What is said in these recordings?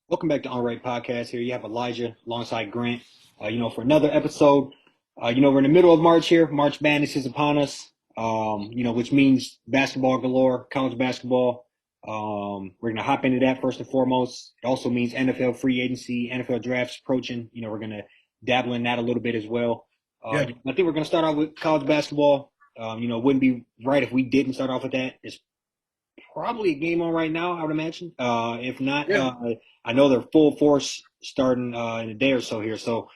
Welcome back to On Right Podcast. Here you have Elijah alongside Grant. For another episode. We're in the middle of March here. March Madness is upon us. Which means basketball galore, college basketball. We're gonna hop into that first and foremost. It also means NFL free agency, NFL drafts approaching. We're gonna dabble in that a little bit as well. Yeah, I think we're gonna start off with college basketball. It wouldn't be right if we didn't start off with that. It's probably a game on right now, I would imagine. If not, yeah. I know they're full force starting in a day or so here. So,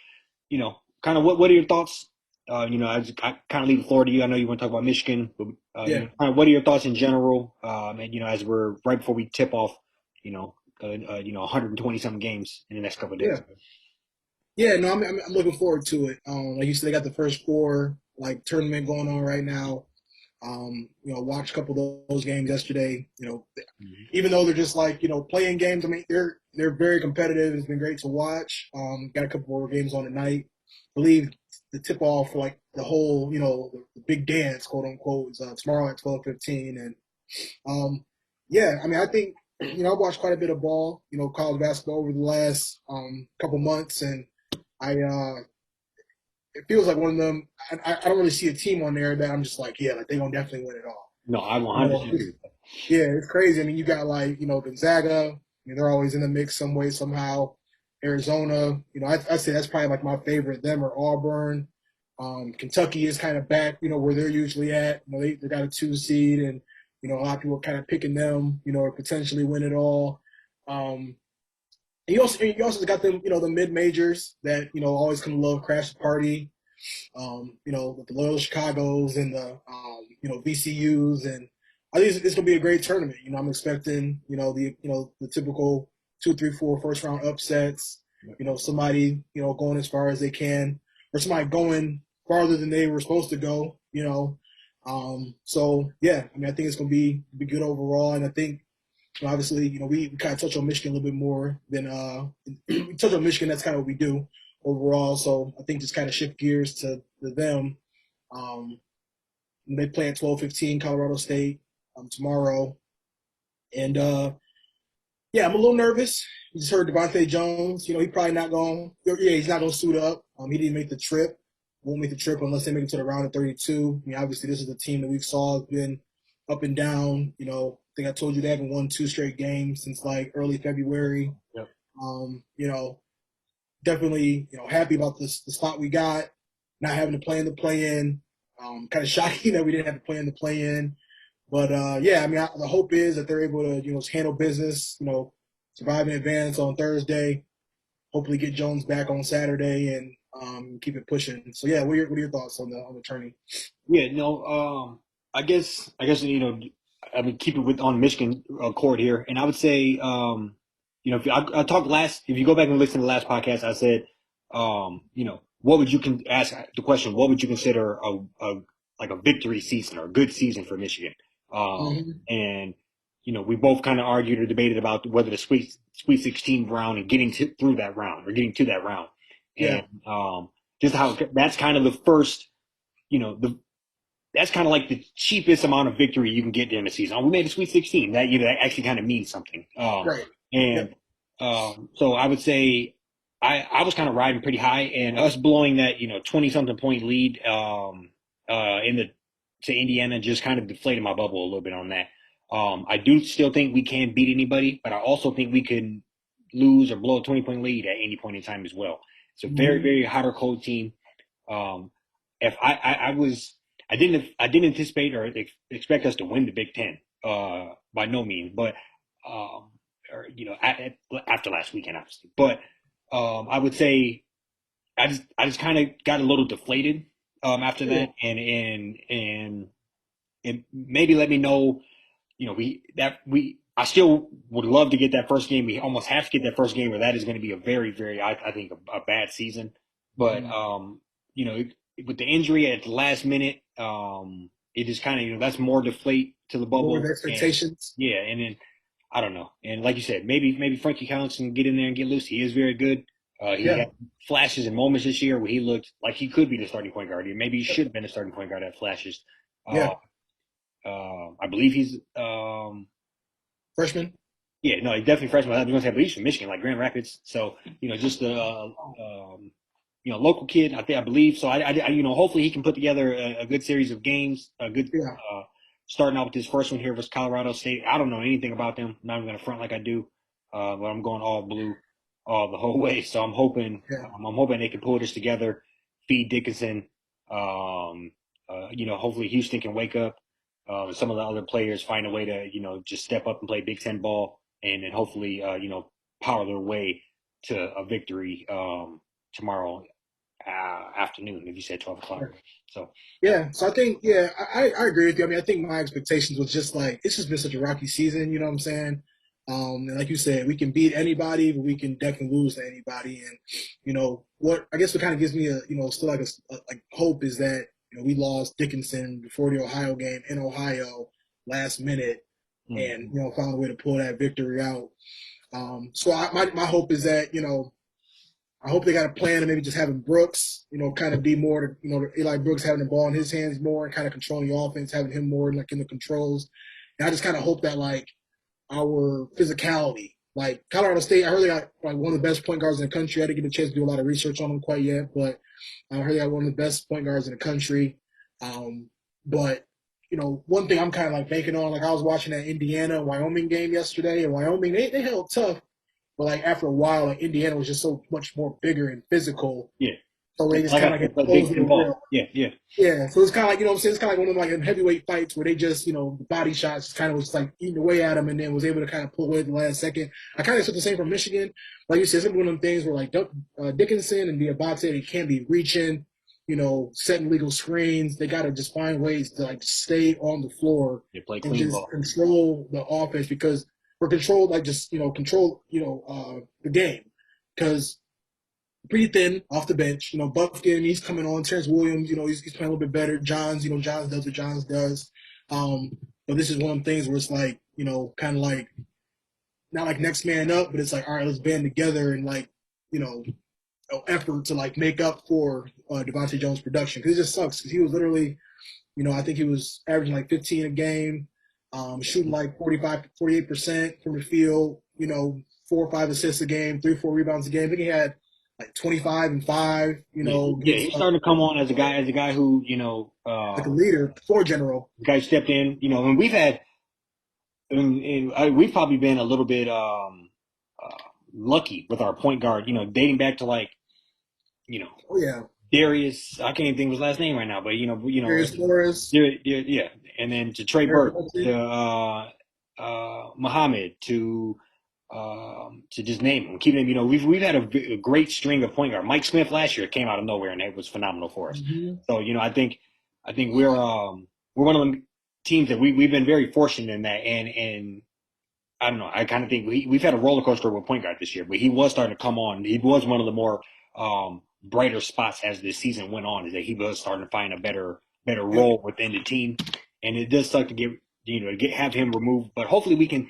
kind of what are your thoughts? I kind of leave the floor to you. I know you want to talk about Michigan, but Yeah. kind of what are your thoughts in general? And as we're right before we tip off, 120 some games in the next couple of days. Yeah. Yeah, no, I'm looking forward to it. Like you said, they got the first four like tournament going on right now. Watched a couple of those games yesterday. Mhm. Even though they're just like playing games. I mean, they're very competitive. It's been great to watch. Got a couple more games on tonight. I believe the tip off for like the whole the big dance, quote unquote, is tomorrow at 12:15. And yeah, I mean, I think I've watched quite a bit of ball, college basketball over the last couple months, and I it feels like one of them. I don't really see a team on there that I'm just like, yeah, like they're gonna definitely win it all. No, I You 100% know, agree with that. yeah, it's crazy. I mean, you got like Gonzaga. They're always in the mix some way somehow. Arizona, I say that's probably like my favorite. Them or Auburn. Kentucky is kind of back, where they're usually at. They got a 2 seed, and a lot of people are kind of picking them, or potentially win it all. Um, and you also got them, the mid majors that always come to love crash the party. With the Loyola Chicago's and the VCU's, and I think it's gonna be a great tournament. I'm expecting the typical 2, 3, 4 first round upsets. Somebody going as far as they can, or somebody going farther than they were supposed to go. So yeah, I mean I think it's gonna be good overall, and I think obviously, we kind of touch on Michigan a little bit more than we touch on Michigan. That's kind of what we do overall. So I think just kind of shift gears to them. Um, they play at 12:15 Colorado State tomorrow, and yeah, I'm a little nervous. You just heard Devontae Jones. He probably not going. Yeah, he's not going to suit up. He didn't make the trip. Won't make the trip unless they make it to the round of 32. I mean, obviously, this is a team that we saw has been up and down. I think I told you they haven't won 2 straight games since like early February. Yep. Um, you know, Definitely, happy about the spot we got, not having to play in the play-in. Kind of shocking that we didn't have to play in the play-in. But yeah, I mean, the hope is that they're able to, handle business, survive in advance on Thursday. Hopefully, get Jones back on Saturday and keep it pushing. So yeah, what are your thoughts on the tourney? Yeah, no, I guess I mean keep it with on Michigan court here, and I would say, if I talked last, if you go back and listen to the last podcast, I said, what would you can ask the question, what would you consider a like a victory season or a good season for Michigan? Mm-hmm. And we both kind of argued or debated about whether the Sweet 16 round and getting through that round or getting to that round, Yeah, and just how that's kind of the first the that's kind of like the cheapest amount of victory you can get during the season. Oh, we made a Sweet 16. That actually kind of means something. right. And Yep. so I would say I was kind of riding pretty high, and us blowing that 20 something point lead in the to Indiana just kind of deflated my bubble a little bit on that. I do still think we can beat anybody, but I also think we can lose or blow a 20 point lead at any point in time as well. It's a very Mm-hmm. very hot or cold team. Um, if I was I didn't anticipate or expect us to win the Big Ten by no means, but um, or after last weekend obviously, but I would say I just kind of got a little deflated after Yeah. that, and it maybe let me know we I still would love to get that first game. We almost have to get that first game, or that is going to be a very, very, I think, a bad season. But Mm-hmm. you know, with the injury at the last minute, it just kind of that's more deflate to the Lower the bubble, and expectations. yeah, and then I don't know, and like you said, maybe Frankie Collins can get in there and get loose. He is very good. He Yeah. had flashes and moments this year where he looked like he could be the starting point guard. Maybe he should have been the starting point guard at flashes. Uh, Yeah. I believe he's Freshman. Yeah, no, he's definitely freshman. I was gonna say, but he's from Michigan, like Grand Rapids. So just a local kid. I believe. So hopefully he can put together a good series of games. A good Yeah, starting out with this first one here versus Colorado State. I don't know anything about them. I'm not even gonna front like I do, but I'm going all blue, all the whole way. So yeah, I'm hoping they can pull this together. Feed Dickinson. Hopefully Houston can wake up. Some of the other players find a way to just step up and play Big Ten ball, and then hopefully power their way to a victory tomorrow afternoon. If you said 12 o'clock, yeah. so Yeah, so I think, yeah, I agree with you. I mean, I think my expectations was just like it's just been such a rocky season, you know what I'm saying? And like you said, we can beat anybody, but we can definitely lose to anybody. And what I guess what kind of gives me a still like like hope is that we lost Dickinson before the Ohio game in Ohio last minute, and mm, found a way to pull that victory out. So my hope is that I hope they got a plan of maybe just having Brooks, kind of be more, Eli Brooks having the ball in his hands more and kind of controlling the offense, having him more like in the controls. And I just kind of hope that like our physicality, like Colorado State, I heard they got like one of the best point guards in the country. I didn't get a chance to do a lot of research on them quite yet, but I heard they got one of the best point guards in the country. But one thing I'm kind of like banking on, like I was watching that Indiana Wyoming game yesterday, and Wyoming they held tough, but like after a while, like Indiana was just so much more bigger and physical. yeah, So they just like kind I of like said, play exposed Big it Ten in ball. real. Yeah, yeah, Yeah, so it's kind of like I'm saying, it's kind of like one of them like heavyweight fights where they just the body shots kind of was like eating away at him, and then was able to kind of pull away at the last second. I kind of said the same for Michigan. Like you said, it's one of them things where like Dickinson and Diabate, they can't be reaching, setting legal screens. They got to just find ways to like stay on the floor they play and clean just ball. control the offense because we're controlled like just control the game because pretty thin off the bench. Buffkin, he's coming on. Terrence Williams, he's playing a little bit better. Johns, Johns does what Johns does. But this is one of the things where it's like, kind of like not like next man up, but it's like, all right, let's band together and like, you know, effort to like make up for Devontae Jones' production because it just sucks because he was literally, I think he was averaging like 15 a game, shooting like 45, 48% from the field, 4 or 5 assists a game, 3 or 4 rebounds a game. I think he had like 25 and 5, Yeah, against he's starting to come on as a guy who like a leader, floor general. guy stepped in. And we've had we've probably been a little bit lucky with our point guard. Dating back to like you know Oh, yeah. Darius. I can't even think of his last name right now, but Darius Morris, yeah, yeah, yeah. And then to Trey Eric Burke, Holton. to Muhammad, to just name them, keep them. We've had a great string of point guard. Mike Smith last year came out of nowhere and it was phenomenal for us. Mm-hmm. So I think we're one of the teams that we've been very fortunate in that, and I don't know. I kind of think we've had a roller coaster with point guard this year, but he was starting to come on. He was one of the more brighter spots as the season went on, is that he was starting to find a better Yep. role within the team. And it does suck to have him removed, but hopefully we can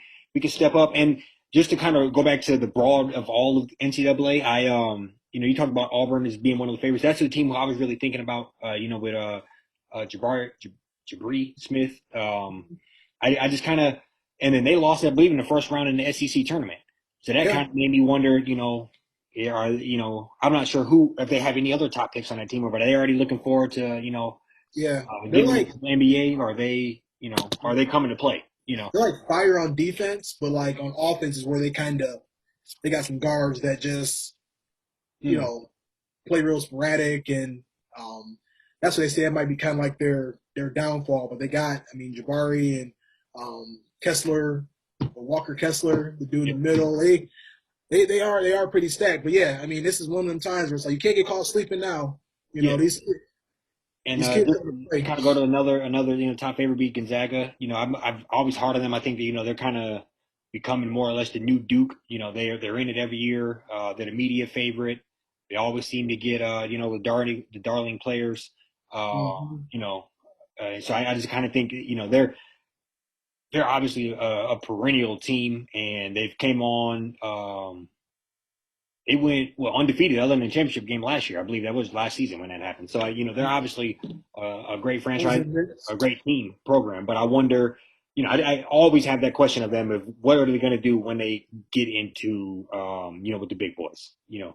step up. And just to kind of go back to the broad of all of NCAA, you talk about Auburn as being one of the favorites. That's the team who I was really thinking about. With Jabari Smith. I just kind of, and then they lost, I believe, in the first round in the SEC tournament. So that Yeah. kind of made me wonder, I'm not sure if they have any other top picks on that team, or are they already looking forward to, Yeah. They're getting ready like for the NBA, or are they coming to play? they're like fire on defense, but like on offense is where they got some guards that just, you Mm, know, play real sporadic and that's what they say it might be kind of like their downfall. But they got, I mean, Jabari and Kessler, Walker Kessler, the dude yeah, in the middle. They are pretty stacked. But yeah, I mean, this is one of them times where it's like you can't get caught sleeping now. yeah. And These kids just are gonna to play. kind of go to another top favorite beat Gonzaga. I've always hard on them. I think that they're kind of becoming more or less the new Duke. They're in it every year. They're the media favorite. They always seem to get the darling players. Uh, Mm-hmm. so I just kind of think they're obviously a perennial team, and they've came on. They went undefeated other than the championship game last year. I believe that was last season when that happened. So they're obviously a great franchise, a great team program. But I wonder. I always have that question of them of what are they going to do when they get into, with the big boys. Yeah,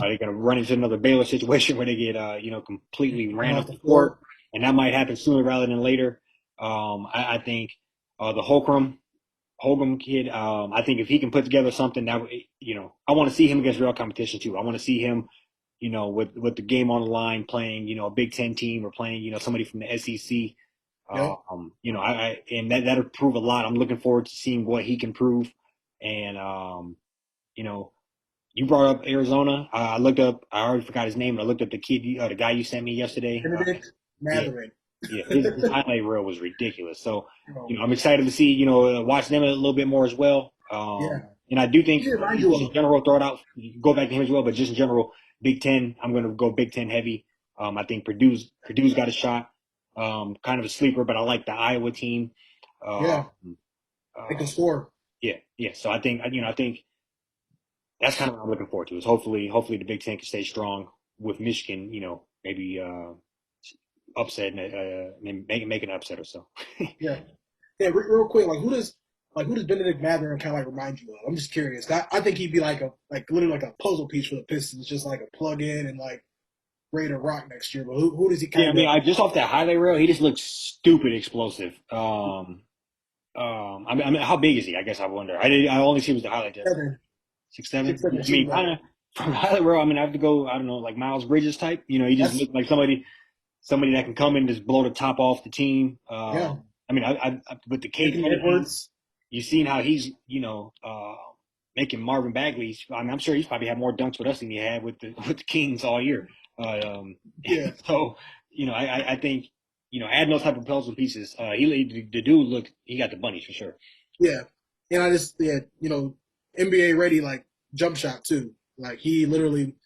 Are they going to run into another Baylor situation where they get, completely run ran off off the the court, floor. and that might happen sooner rather than later. I think the Holcomb kid, I think if he can put together something I want to see him against real competition too. I want to see him, with the game on the line, playing, a Big Ten team or playing, somebody from the SEC. Yep. And that'll prove a lot. I'm looking forward to seeing what he can prove. And you know, you brought up Arizona. I looked up. I already forgot his name. But I looked up the kid, the guy you sent me yesterday. Benedict Yeah, Matherin. yeah. His highlight reel was ridiculous. So, You know, I'm excited to see, watch them a little bit more as well. yeah. And I do He think, reminds you just in of. general, throw it out, go back to him as well. But just in general, Big Ten, I'm going to go Big Ten heavy. I think Purdue's got a shot. Kind of a sleeper, but I like the Iowa team. Uh, Yeah, they can uh, score. yeah, yeah. So I think that's kind of what I'm looking forward to. Is hopefully the Big Ten can stay strong with Michigan. Maybe upset, maybe make an upset or so. Yeah. Yeah, real quick, like who does Benedict Matherin kind of like remind you of? I'm just curious. I think he'd be like literally like a puzzle piece for the Pistons, just like a plug in and like ready to rock next year. But who does he Yeah, I kind mean, of? I just off that highlight reel, he just looks stupid explosive. I mean, how big is he? I guess I wonder. I only see was the highlight there. 6'7". 6'7" I mean, shooting kind guard. of from the highlight reel. I mean, I have to go. I don't know, like Miles Bridges type. He just That's looked like somebody that can come and just blow the top off the team. yeah. I mean, with the Cade Anthony Cunningham, Edwards. you've seen how he's making Marvin Bagley. I mean, I'm sure he's probably had more dunks with us than he had with the with the Kings all year. Yeah, So I think adding those type of puzzle pieces, the dude he got the bunnies for sure. yeah. And I just NBA ready like jump shot too. Like he literally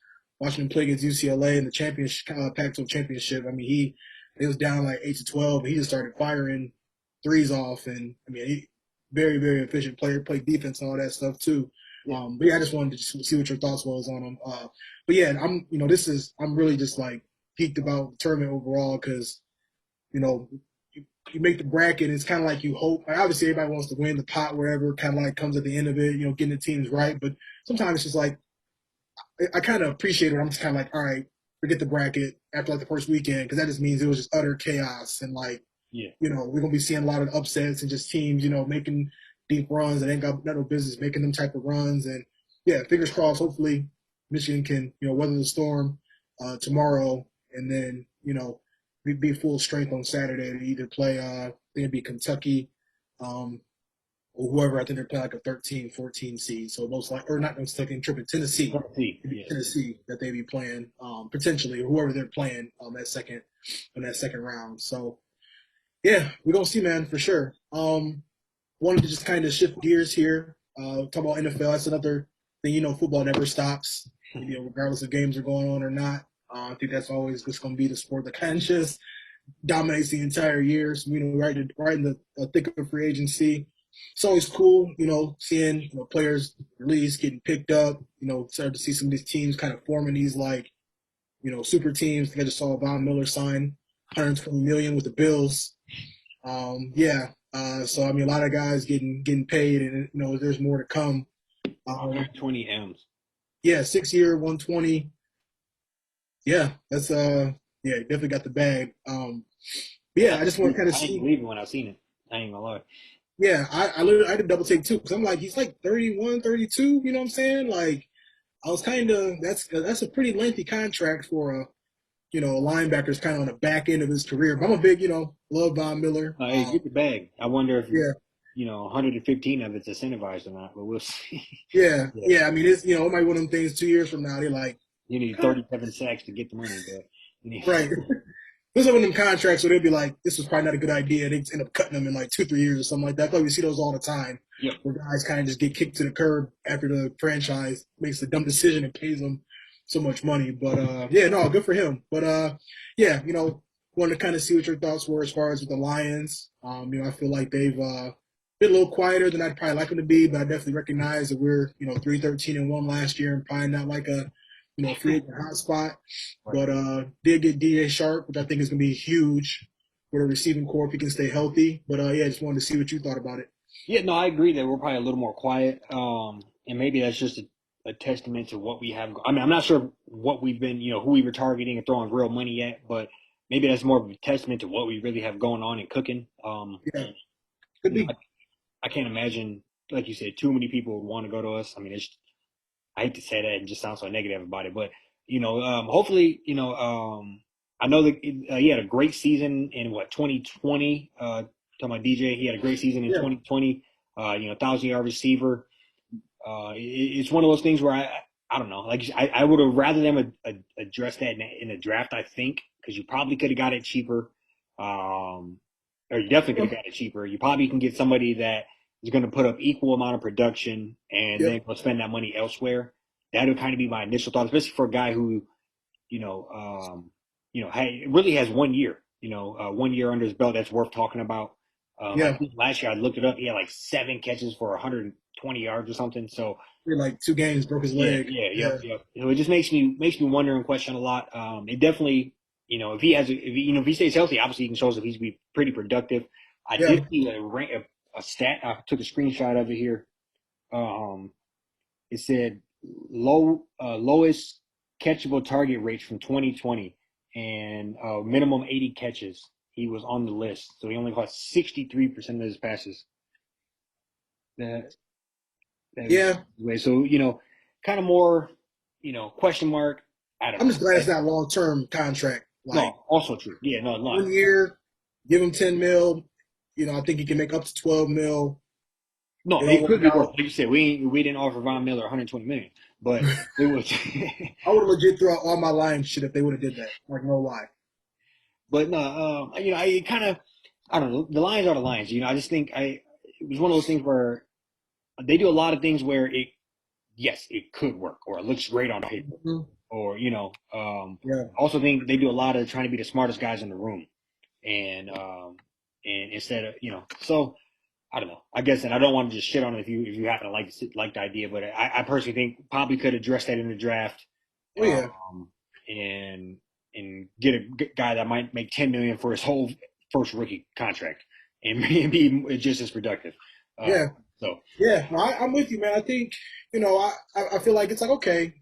watching him play against UCLA in the championship, Pac-12 championship. I mean, it was down like 8-12. And he just started firing threes off, and I mean, he very very efficient player, played defense and all that stuff too. Yeah. But yeah, I just wanted to just see what your thoughts was on him. But yeah, I'm really just like geeked about the tournament overall because you know you make the bracket, it's kind of like you hope. Like obviously, everybody wants to win the pot, wherever. Kind of like comes at the end of it, getting the teams right. But sometimes it's just like I kind of appreciate it. I'm just kind of like, all right, forget the bracket after like the first weekend because that just means it was just utter chaos and like Yeah. we're gonna be seeing a lot of upsets and just teams making deep runs and ain't got no business making them type of runs. And yeah, fingers crossed. Hopefully, Michigan can weather the storm tomorrow and then be full strength on Saturday to either play. I think it'd be Kentucky. Or whoever. I think they're playing like a 13, 14 seed. So most like, or not Kentucky, tripping Tennessee. Tennessee. It'd be Yeah. Tennessee that they be playing potentially, or whoever they're playing on that second round. So yeah, we're gonna see, man, for sure. Wanted to just kind of shift gears here. Talk about NFL. That's another thing. Football never stops. Regardless if games are going on or not. I think that's always just going to be the sport that kind of just dominates the entire year. So, right in the thick of free agency. It's always cool, seeing players released, getting picked up. Start to see some of these teams kind of forming these like super teams. I think I just saw Von Miller sign 120 million with the Bills. Yeah. So I mean, a lot of guys getting paid, and there's more to come. Um, 120 M's. yeah, 6 year, 120. Yeah, that's yeah, definitely got the bag. Yeah, I just want to kind of I didn't see. believe it when I seen it. I ain't gonna lie. Yeah, I literally I did double take too because I'm like he's like 31, 32. You know what I'm saying? Like I was kind of that's a pretty lengthy contract for a linebacker's kind of on the back end of his career. But I'm a big love Von Miller. Hey, get the bag. I wonder if Yeah, 115 of it's incentivized or not, but we'll see. yeah, Yeah, yeah. I mean, it's it might be one of them things. 2 years from now, they're like, you need 37 sacks to get the money, but right. There's one of them contracts where they'd be like, this was probably not a good idea. They end up cutting them in like 2, 3 years or something like that. I feel like we see those all the time yep. where guys kind of just get kicked to the curb after the franchise makes a dumb decision and pays them so much money. But yeah, no, good for him. But yeah, wanted to kind of see what your thoughts were as far as with the Lions. I feel like they've been a little quieter than I'd probably like them to be, but I definitely recognize that we're 3-13-1 last year and probably not like a free agent hotspot. Right. But did get DJ Sharp, which I think is going to be huge with a receiving core if he can stay healthy. But yeah, just wanted to see what you thought about it. Yeah, no, I agree that we're probably a little more quiet. And maybe that's just a testament to what we have. I mean, I'm not sure what we've been, who we were targeting and throwing real money at, but maybe that's more of a testament to what we really have going on and cooking. Yeah, could I, be. I can't imagine, like you said, too many people would want to go to us. I mean, I hate to say that and just sound so negative about it, but hopefully, I know that he had a great season in what 2020. Talking about DJ, he had a great season in Yeah, 2020. 1,000 yard receiver. It's one of those things where I don't know. Like I would have rather them address that in the draft. I think because you probably could have got it cheaper, or you definitely could have got it cheaper. You probably can get somebody that is going to put up equal amount of production and yep, then go spend that money elsewhere. That would kind of be my initial thought, especially for a guy who really has 1 year. 1 year under his belt that's worth talking about. I yeah. think last year I looked it up. He had like 7 catches for 120 yards or something. So Like 2 games, broke his yeah, leg. yeah, Yeah, yep, yep. It just makes me wonder and question a lot. It definitely, if he has, if he stays healthy, obviously he can show us if he's be pretty productive. I yeah, did see a stat. I took a screenshot of it here. Um, it said lowest catchable target rates from 2020 and minimum 80 catches. He was on the list, so he only caught 63% of his passes. That that yeah. way. So kind of more, question mark. I don't I'm know. just glad it's not a long term contract. Like No, also true. Yeah, no, no, 1 year, give him 10 mil. I think he can make up to 12 mil. no. It don't It work could be worse. out. Like you said, we didn't offer Von Miller 120 million, but it was. I would have legit threw out all my Lions shit if they would have did that. Like no lie. But no, I kind of, I don't know. The Lions are the Lions. I just think it was one of those things where they do a lot of things where yes, it could work or it looks great on paper, Mhm. or Yeah. I also think they do a lot of trying to be the smartest guys in the room, and instead of so I don't know. I guess, and I don't want to just shit on it if you happen to like the idea, but I personally think probably could address that in the draft, Oh yeah. and get a guy that might make 10 million for his whole first rookie contract and be just as productive. Uh, Yeah. so Yeah. No, I'm with you, man. I think, I feel like it's like, okay,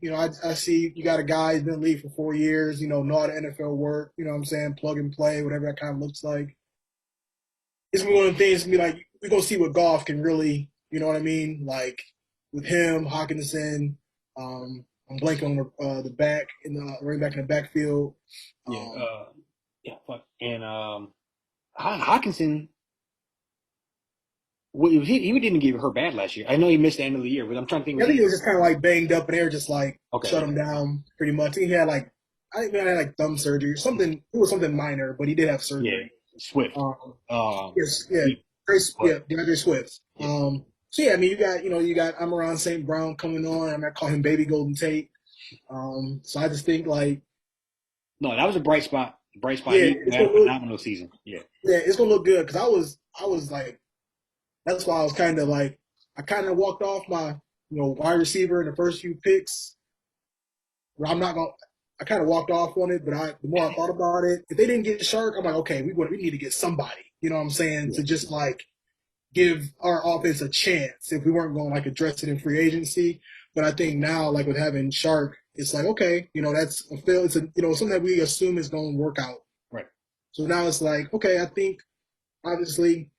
I see you got a guy who's been in the league for 4 years, know how the NFL work, you know what I'm saying? Plug and play, whatever that kind of looks like. It's one of the things to be like, we're going to see what golf can really, you know what I mean? Like with him, Hawkinson, I'm blanking on the back in the running back in the backfield. yeah, Um, yeah, fuck. And Hawkinson, he didn't get hurt bad last year. I know he missed the end of the year, but I'm trying to think. I Was think he he was just kind of like banged up, and they were just like okay? shut Yeah, him down pretty much. I think he had like, I think he had like thumb surgery or something. It was something minor, but he did have yeah. surgery. Swift. Um, Um, yes, yeah, he, but Yeah, DeAndre Swift. yeah. So yeah, I mean, you got Amon St. Brown coming on. I'm gonna call him Baby Golden Tate. So I just think like, No, that was a bright spot. Bright spot. yeah, He had a phenomenal season. Yeah. it's gonna look good because I was like, that's why I was kind of like, I kind of walked off my wide receiver in the first few picks. Where I'm not gonna. I kind of walked off on it, but the more I thought about it, if they didn't get Shark, I'm like, okay, we need to get somebody. You know what I'm saying? Yeah. To just like give our offense a chance if we weren't going to like address it in free agency. But I think now, like with having Shark, it's like, okay, that's a fail. It's something that we assume is going to work out. Right. So now it's like, okay, I think obviously,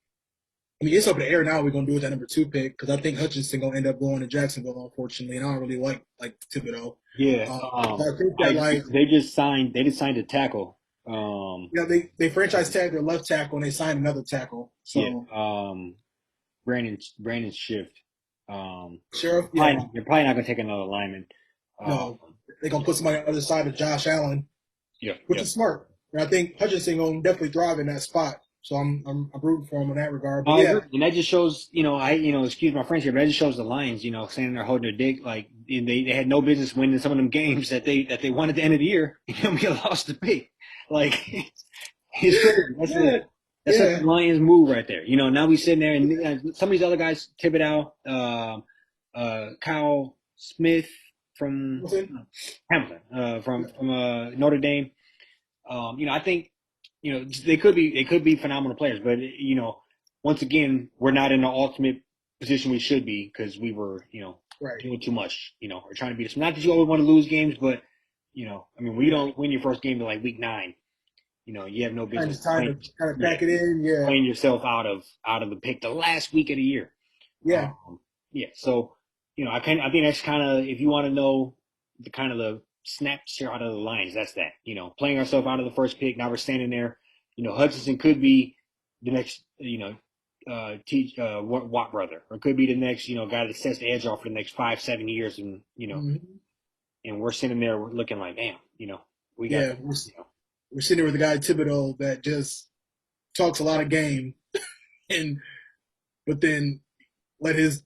I mean, it's up in the air now. What we're going to do with that number 2 pick because I think Hutchinson going to end up going to Jacksonville, unfortunately, and I don't really like Thibodeau. Yeah. So I think I that agree. like, They just signed a tackle. they franchise tagged their left tackle and they signed another tackle. Yeah. So Brandon Shift. Sheriff, yeah, They're probably not gonna take another lineman. Um, no, they're gonna put somebody on the other side of Josh Allen, yeah. which Yeah. is smart. And I think Hutchinson gonna definitely thrive in that spot. So I'm rooting for him in that regard. But I yeah, agree. And that just shows, excuse my French here, but that just shows the Lions, standing there holding their dick, like and they had no business winning some of them games that they won at the end of the year. We lost the pick. Like it's crazy. yeah, That's such a yeah. Lions move right there. Now we sitting there and some of these other guys, Thibodeau, Kyle Smith from Hamilton. Hamilton, from Notre Dame. I think they could be phenomenal players, but once again, we're not in the ultimate position we should be because we were Right. doing too much, or trying to beat us. Not that you always want to lose games, but I mean, we don't win your first game to like week 9. You have no And business just time to playing, kind of yeah, pack it in. Yeah. playing yourself out of the pick the last week of the year. Yeah. Yeah, so I think that's kind of if you want to know the kind of the snapshot of the Lions, that's that. Playing ourselves out of the first pick. Now we're standing there. Hutchinson could be the next, Watt brother, or could be the next, guy that sets the edge off for the next 5, 7 years, and Hmm. and we're sitting there looking like, damn, we got, Yeah. We're sitting there with a guy Thibodeau that just talks a lot of game, and but then let his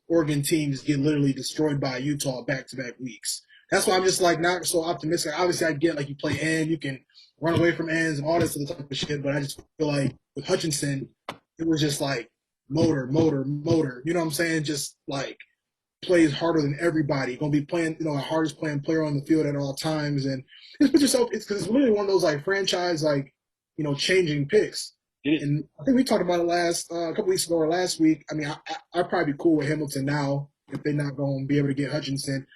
Oregon teams get literally destroyed by Utah back-to-back weeks. That's why I'm just like not so optimistic. Obviously, I get like you play and you can run away from ends and all this other type of shit, but I just feel like with Hutchinson, it was just like motor, motor, motor. You know what I'm saying? Just like plays harder than everybody. Gonna be playing, the hardest playing player on the field at all times, and just put yourself. It's because it's literally one of those like franchise like changing picks. it is. And I think we talked about it last a couple weeks ago or last week. I mean, I'd probably be cool with Hamilton now if they're not going to be able to get Hutchinson.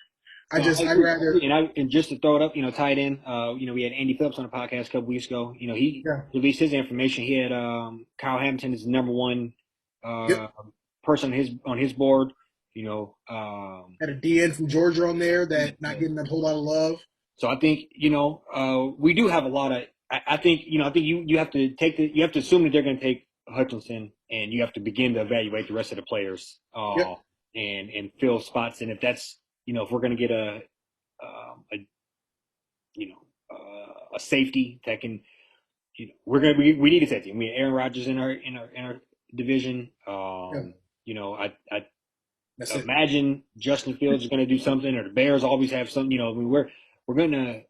No, I I'd agree. rather, And just to throw it up, tied in, we had Andy Phillips on the podcast a couple weeks ago. He yeah, released his information. He had Kyle Hamilton is the number one yep. uh, person on his board. Had a DN from Georgia on there that not Yeah. getting a whole lot of love. So I think we do have a lot of. I think you have to you have to assume that they're going to take Hutchinson, and you have to begin to evaluate the rest of the players, Yep. and fill spots. And if that's if we're going to get a you know a safety that can we need a safety. We have Aaron Rodgers in our division. Yeah. I That's it. imagine Justin Fields is going to do something, or the Bears always have something. I mean, we're gonna,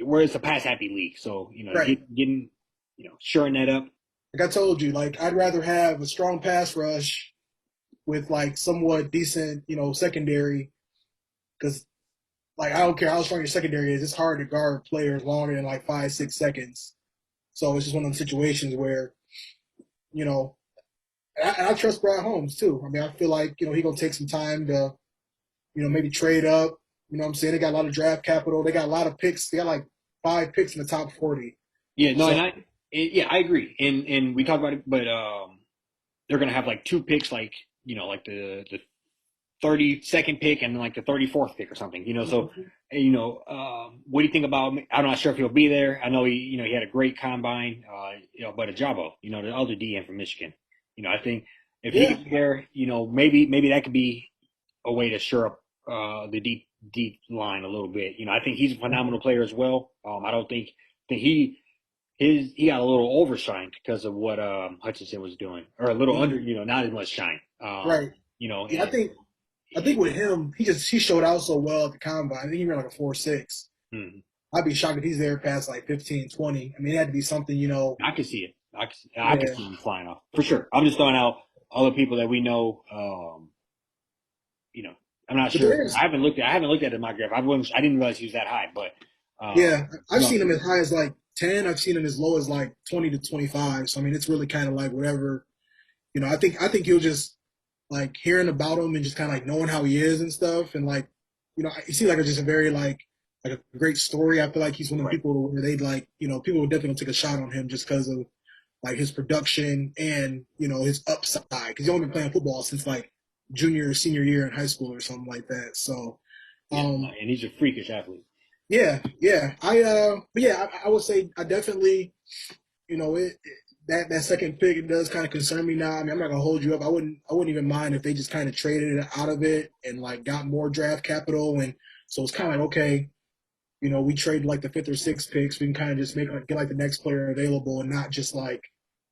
where it's a pass happy league, so Right. getting, shoring that up. Like I told you, like I'd rather have a strong pass rush with like somewhat decent, secondary because like I don't care how strong your secondary is, it's hard to guard players longer than like 5, 6 seconds. So it's just one of those situations where, you know, I trust Brad Holmes too. I mean, I feel like, he gonna take some time to, maybe trade up. You know what I'm saying? They got a lot of draft capital. They got a lot of picks. They got like 5 picks in the top 40. Yeah, no, So and I agree, and we talked about it, but they're gonna have like 2 picks, like like the 32nd pick and like the 34th pick or something. So what do you think about? I'm not sure if he'll be there. I know he had a great combine, but Ajabo, the other DN from Michigan. I think if he yeah, gets there, maybe that could be a way to shore up the deep line a little bit. I think he's a phenomenal player as well. I don't think he got a little overshined because of what Hutchinson was doing, or a little under, not as much shine. right. Yeah, And I think with him, he showed out so well at the combine. I think he ran like a 4.6. hmm, I'd be shocked if he's there past like 15, 20. I mean, it had to be something, I can see it. I can yeah. see him flying off for sure. I'm just throwing out other people that we know. You know, I'm not But sure. there is, I haven't looked at my graph. I didn't realize he was that high, but yeah, I've no, seen him as high as like 10. I've seen him as low as like 20 to 25. So I mean, it's really kind of like whatever. I think he'll just like hearing about him and just kind of like knowing how he is and stuff, and like, he seems like it's just a very like a great story. I feel like he's one of the right. people where they'd like, people would definitely take a shot on him just because of like his production and his upside because he's only been playing football since like junior or senior year in high school or something like that. So, Yeah, um, and he's a freakish athlete. yeah, yeah. But yeah, I would say I definitely, that second pick it does kind of concern me now. I mean, I'm not gonna hold you up. I wouldn't even mind if they just kind of traded it out of it and like got more draft capital, and so it's kind of like okay, we trade like the fifth or sixth picks. We can kind of just get like the next player available and not just like,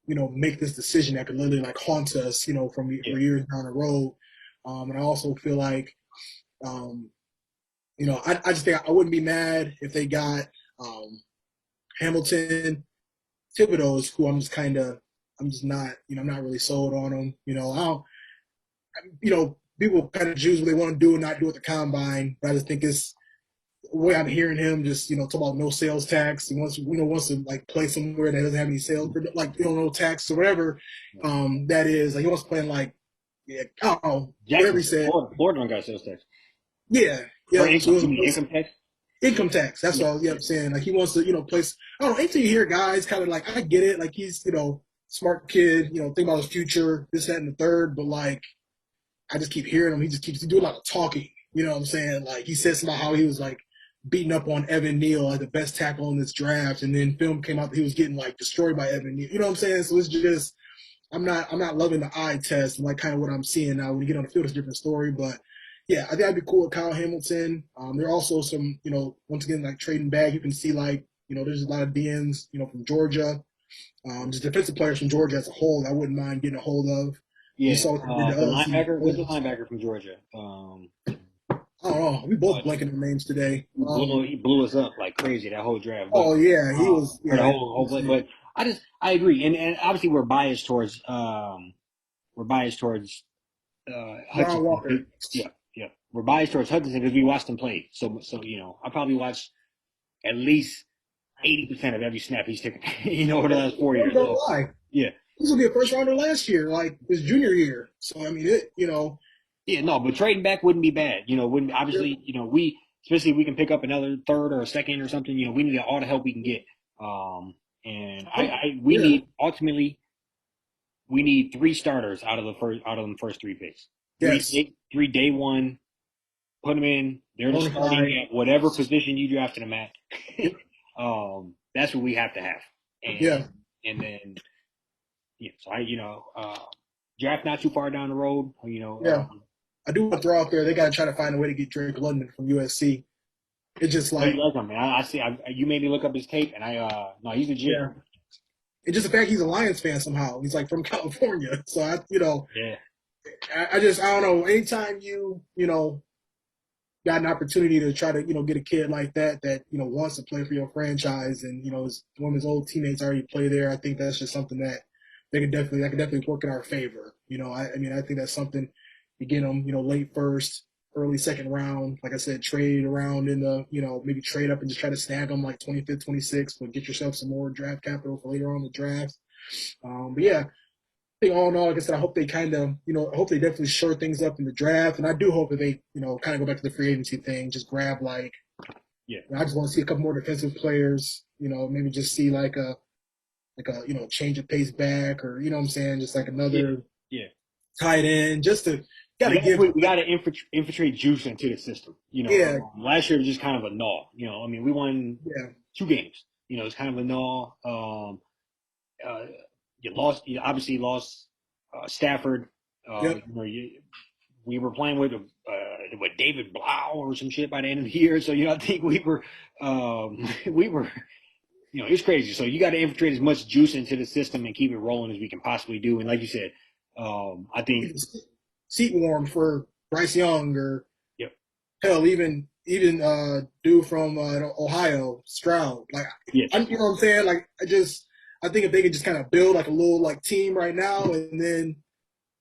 make this decision that could literally like haunt us, Yeah, for years down the road. And I also feel like, um, I just think I wouldn't be mad if they got Hamilton. Thibodeau is who I'm just not, I'm not really sold on him. I don't, people kind of choose what they want to do and not do at the combine, but I just think way I'm hearing him just, talk about no sales tax. He wants to like play somewhere that doesn't have any sales, like, no tax or whatever, that is. Like, he wants to play in like, yeah, I don't know, whatever he Jacksonville, said. Florida don't got sales tax Yeah, or yeah. So income. it You mean was income tax? income tax. That's Yeah, all. I'm saying. Like, he wants to, place. I don't know. Anything you hear guys kind of like, I get it. Like, he's, smart kid. Think about his future, this, that, and the third. But like, I just keep hearing him. He just keeps doing a lot of talking. You know what I'm saying? Like, he says about how he was like beating up on Evan Neal as the best tackle in this draft, and then film came out that he was getting like destroyed by Evan Neal. You know what I'm saying? So it's just, I'm not loving the eye test and like kind of what I'm seeing now. When you get on the field, it's a different story. But yeah, I think I'd be cool with Kyle Hamilton. There are also some, once again, like trading back, you can see like, there's a lot of DNs, from Georgia, just defensive players from Georgia as a whole that I wouldn't mind getting a hold of. You yeah. saw what they did to The us. linebacker, what's the linebacker from Georgia? I don't know. We both blanking on names today. He blew us up like crazy that whole draft. But Oh yeah, he was. for the Yeah, whole play. But I agree, and obviously we're biased towards Ron Hutchinson. Walker. Yeah, yeah, we're biased towards Hutchinson because we watched him play. So I probably watched at least 80% of every snap he's taken. Over the last 4 years. Don't So lie. yeah, He was gonna be a first rounder last year, like his junior year. So I mean, yeah, no, but trading back wouldn't be bad. Wouldn't obviously, we especially if we can pick up another third or a second or something. We need all the help we can get. And we yeah, need ultimately we need three starters out of the first three picks. yes, Three day one, put them in. They're the bonafide. starting at whatever position you drafted them at. Yep. That's what we have to have. And Yeah, and then so draft not too far down the road. yeah. I do want to throw out there. They got to try to find a way to get Drake London from USC. It's just Oh, you like, like him, man. I see. You made me look up his tape, and no, he's legit. yeah. It's just the fact he's a Lions fan somehow. He's like from California. So Yeah, I don't know. Anytime got an opportunity to try to, get a kid like that, wants to play for your franchise and, one of his old teammates already play there, I think that's just something that that could definitely work in our favor. I think that's something you get them, late first, early second round. Like I said, trade around in the, maybe trade up and just try to snag them like 25th, 26th, but get yourself some more draft capital for later on in the draft. But yeah, I think all in all, like I said, I hope they kind of, I hope they definitely shore things up in the draft. And I do hope that they, kind of go back to the free agency thing, just grab like, yeah. I just want to see a couple more defensive players, maybe just see like a, change of pace back or, what I'm saying, just like Yeah, another yeah. tight end, just to, got to give, We got to infiltrate juice into the system. yeah, Last year was just kind of a gnaw. We won yeah, 2 games. It's kind of a gnaw. You obviously lost Stafford. yep, We were playing with David Blau or some shit by the end of the year. So I think we were we were it's crazy. So you got to infiltrate as much juice into the system and keep it rolling as we can possibly do. And like you said, I think seat warm for Bryce Young or yep, hell, even dude from Ohio, Stroud. Like, yeah, you know what I'm saying? Like, I think if they could just kind of build like a little like team right now, and then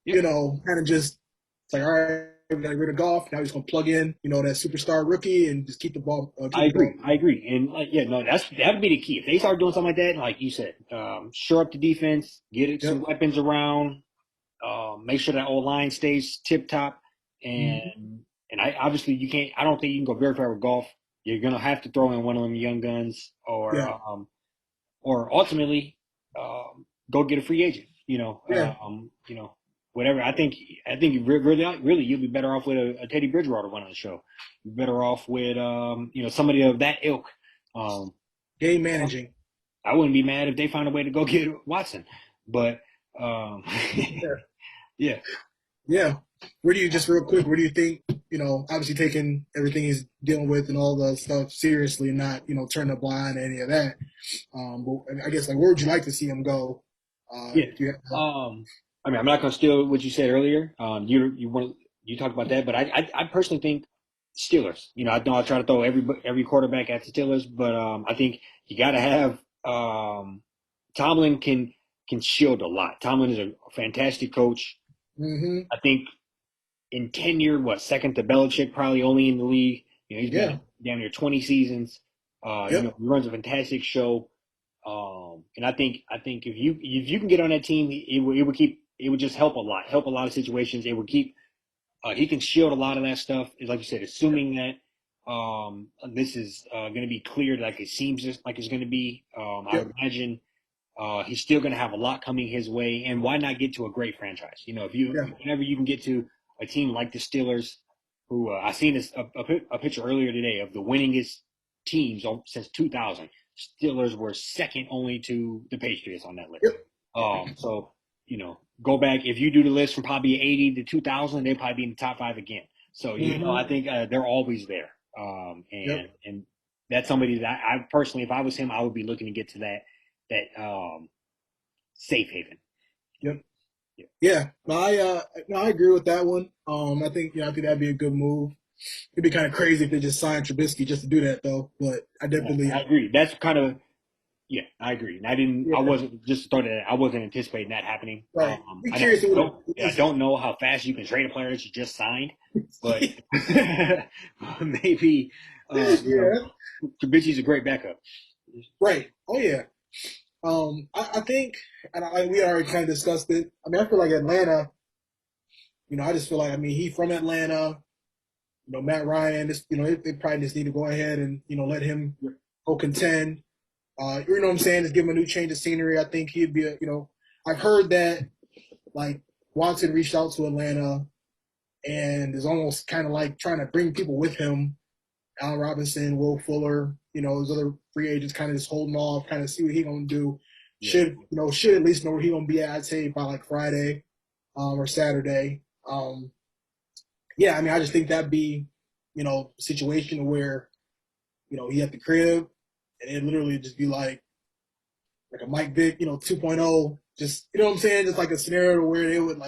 yep. kind of just it's like, all right, we got rid of Goff. Now he's gonna plug in, that superstar rookie and just keep the ball. I Keep the agree. ball. I agree. And no, that would be the key. If they start doing something like that, like you said, shore up the defense, get some Yep. weapons around, make sure that old line stays tip top, Mhm. and I obviously you can't. I don't think you can go very far with Golf. You're gonna have to throw in one of them young guns, Yeah. or ultimately go get a free agent. Yeah. Whatever. I think really you'll be better off with a Teddy Bridgewater one on the show. You're better off with somebody of that ilk. Um, Game managing. I wouldn't be mad if they found a way to go get Watson, but Yeah. yeah. Yeah. Where do you just real quick? Where do you think obviously taking everything he's dealing with and all the stuff seriously, and not turning a blind to any of that? But I guess like where would you like to see him go? Yeah. If you have, I mean, I'm not going to steal what you said earlier. You talked about that, but I personally think Steelers. I know I try to throw every quarterback at the Steelers, but I think you got to have Tomlin can shield a lot. Tomlin is a fantastic coach. mm-hmm. I think in tenure, second to Belichick, probably only in the league. He's been Yeah. down near 20 seasons. Yep. He runs a fantastic show. And I think if you can get on that team, it would just help a lot of situations. It would keep he can shield a lot of that stuff. Like you said, assuming that this is going to be cleared, like it seems like it's going to be. I Yep. would imagine he's still going to have a lot coming his way. And why not get to a great franchise? If you Yeah. whenever you can get to a team like the Steelers, who I seen this a picture earlier today of the winningest teams since 2000. Steelers were second only to the Patriots on that list. Yep. So go back if you do the list from probably 80 to 2000, they'd probably be in the top five again. So I Hmm. think they're always there. Yep. And that's somebody that I personally, if I was him, I would be looking to get to that safe haven. Yep. Yeah, Yeah. No, I agree with that one. I think that'd be a good move. It'd be kind of crazy if they just signed Trubisky just to do that, though. But I yeah, definitely, I agree. That's kind of yeah, I agree. And I yeah, wasn't just started. I wasn't anticipating that happening. right. Be I curious what I it don't know how fast you can trade a player that you just signed, but is. maybe Yeah. Trubisky's a great backup. Right. Oh yeah. I think, and we already kind of discussed it. I mean, I feel like Atlanta. I just feel like he's from Atlanta. Matt Ryan. They probably just need to go ahead and let him go contend. You know what I'm saying? Just give him a new change of scenery. I think he'd be I've heard that like Watson reached out to Atlanta and is almost kind of like trying to bring people with him. Allen Robinson, Will Fuller, those other free agents kind of just holding off, kind of see what he gonna do. Yeah, Should at least know where he gonna be at. I'd say by like Friday, or Saturday. Yeah, I just think that'd be, a situation where, he at the crib and it literally just be like a Mike Vick, 2.0, just what I'm saying, just like a scenario where they would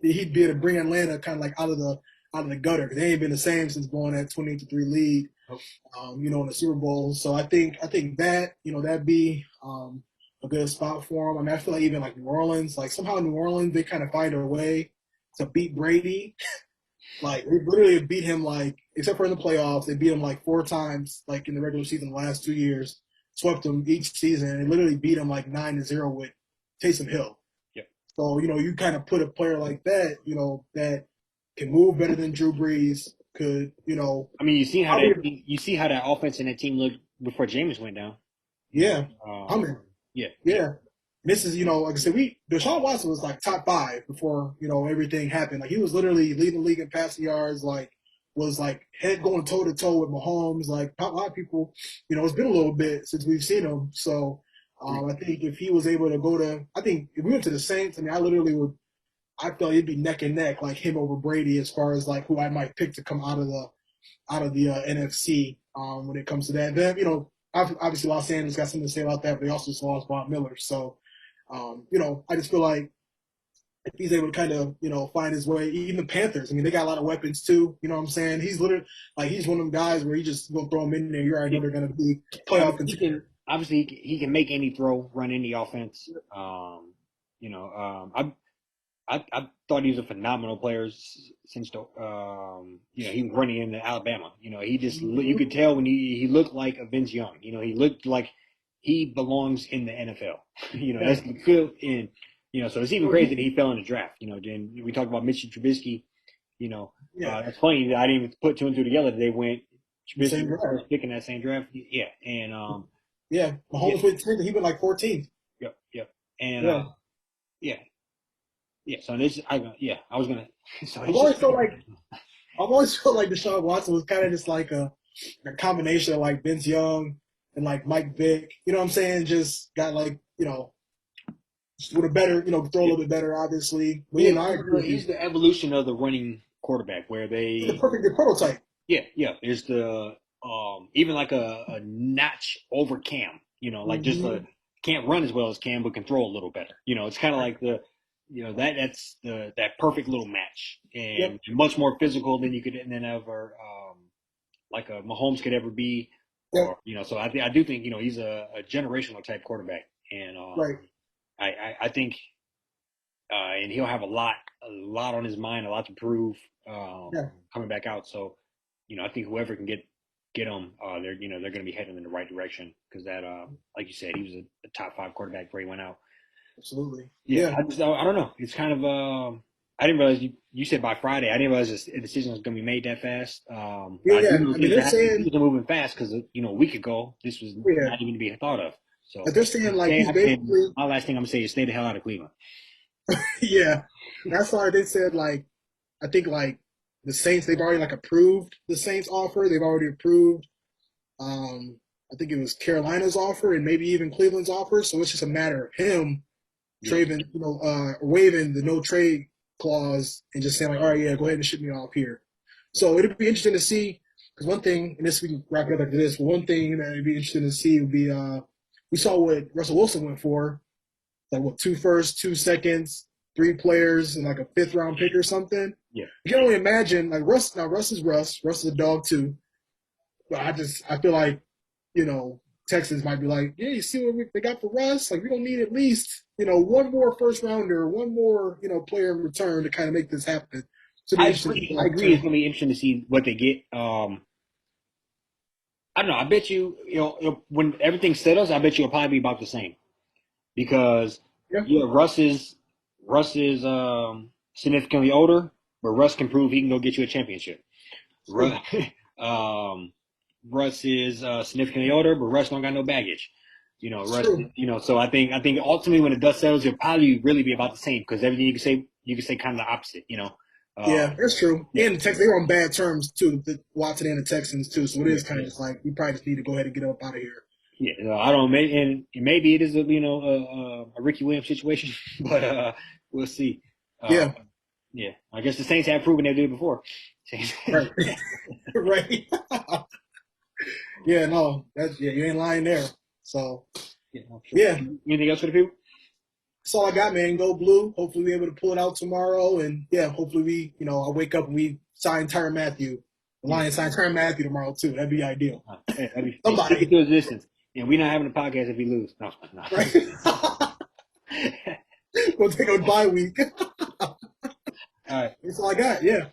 he'd be able to bring Atlanta kind of like out of the gutter because they ain't been the same since going that 28-3 lead, in the Super Bowl. So I think that that'd be a good spot for them. I feel like even like New Orleans, like somehow New Orleans they kind of find a way to beat Brady. Like we literally beat him except for in the playoffs, they beat him like four times like in the regular season the last 2 years. Swept him each season and literally beat him like 9-0 with Taysom Hill. yeah. So you kind of put a player like that, that can move better than Drew Brees. Could I mean, probably you see how that offense and that team looked before Jameis went down. yeah, Um, humming. yeah, yeah, Yeah. This is, like I said, Deshaun Watson was like top five before, everything happened. Like he was literally leading the league in passing yards, was like head going toe to toe with Mahomes. Like a lot of people, it's been a little bit since we've seen him. So I think if he was able to I think if we went to the Saints, I felt it'd be neck and neck, like him over Brady as far as like who I might pick to come out of the NFC when it comes to that. Then obviously Los Angeles got something to say about that, but they also just lost Von Miller. So I just feel like if he's able to kind of find his way, even the Panthers. They got a lot of weapons too. You know what I'm saying? He's literally like he's one of them guys where you just gonna throw him in there. You already yeah. know they're gonna be I playoff mean, he contenders. can obviously he can make any throw, run any offense. I thought he was a phenomenal player since he was running into Alabama. He just you Mm-hmm. could tell when he looked like a Vince Young. He looked like he belongs in the NFL. Yeah. That's the feel in. So it's even Well, crazy that he fell in the draft. Then we talked about Mitchell Trubisky. yeah. That's funny that I didn't even put two and two together. They went The Trubisky same was the draft. first pick in that same draft. Yeah, and Yeah. yeah, Mahomes went 10th. He went like 14th. yep, yep, and Yeah. yeah, yeah. So this, I was gonna. So I've it's always just felt like I've always felt like Deshaun Watson was kind of just like a combination of like Vince Young and like Mike Vick. You know what I'm saying? Just got like, just with a better, throw a yeah. little bit better, obviously. But Well, I agree with you. he's the evolution of the running quarterback, where He's the they, perfect good prototype. yeah. There's the even like a notch over Cam. Like just a Mm-hmm. can't run as well as Cam, but can throw a little better. It's kind of like that's that perfect little match, Yep. and much more physical than ever like a Mahomes could ever be, Yep. or so I do think he's a generational type quarterback, and Right. I think and he'll have a lot on his mind, a lot to prove Yeah. coming back out. So I think whoever can get them, they're they're going to be heading in the right direction because that, like you said, he was a top 5 quarterback before he went out. Absolutely. Yeah, Yeah. I don't know. It's kind of I didn't realize you said by Friday. I didn't realize a decision was going to be made that fast. Yeah. I do Yeah. know I mean, things they're are happening. saying, Things are moving fast because a week ago this was yeah, not even to be thought of. So but they're saying like stay, he's and basically, my last thing I'm gonna say is stay the hell out of Cleveland. yeah. That's why they said like, I think like the Saints, they've already like approved the Saints offer. They've already approved, I think it was Carolina's offer and maybe even Cleveland's offer. So it's just a matter of him Yeah, trading, waiving the no trade clause and just saying like, all right, yeah, go ahead and ship me off here. So it'd be interesting to see because one thing, and this we can wrap it up after this, but one thing that would be interesting to see would be we saw what Russell Wilson went for, like what 2 firsts, 2 seconds, 3 players, and like a 5th round pick or something. yeah. You can only imagine like Russ. Now Russ is Russ. Russ is a dog too. But I feel like Texans might be like, yeah, you see what they got for Russ? Like, we don't need at least, one more first rounder, one more, player in return to kind of make this happen. So it'd be I interesting to agree. see I long agree. It's term. gonna be interesting to see what they get. I don't know. I bet when everything settles, I bet you it'll probably be about the same because Yeah, yeah, Russ is significantly older, but Russ can prove he can go get you a championship. it's true. Russ, um, Russ is significantly older, but Russ don't got no baggage. It's Russ. true. So I think ultimately when the dust settles, it'll probably really be about the same because everything you can say kind of the opposite. Yeah, that's true. Yeah, And the Texans, they were on bad terms too, the Watson and the Texans too. So it yeah, is kind of yeah. just like we probably just need to go ahead and get up out of here. Yeah, I don't. And maybe it is a Ricky Williams situation, but we'll see. Uh, Yeah, yeah, I guess the Saints have proven they did it before. right, right. Yeah, no, you ain't lying there. So Yeah, I'm sure. yeah, Anything else for the people? that's all I got, man. Go blue. Hopefully, we're able to pull it out tomorrow. And yeah, hopefully, I wake up and we sign Tyrann Mathieu. The Yeah. Lions sign Tyrann Mathieu tomorrow, too. That'd be ideal. Hey, speak it Somebody, to existence. And we're not having a podcast if we lose. No, no. right? We'll take a bye week. All right. That's all I got. Yeah.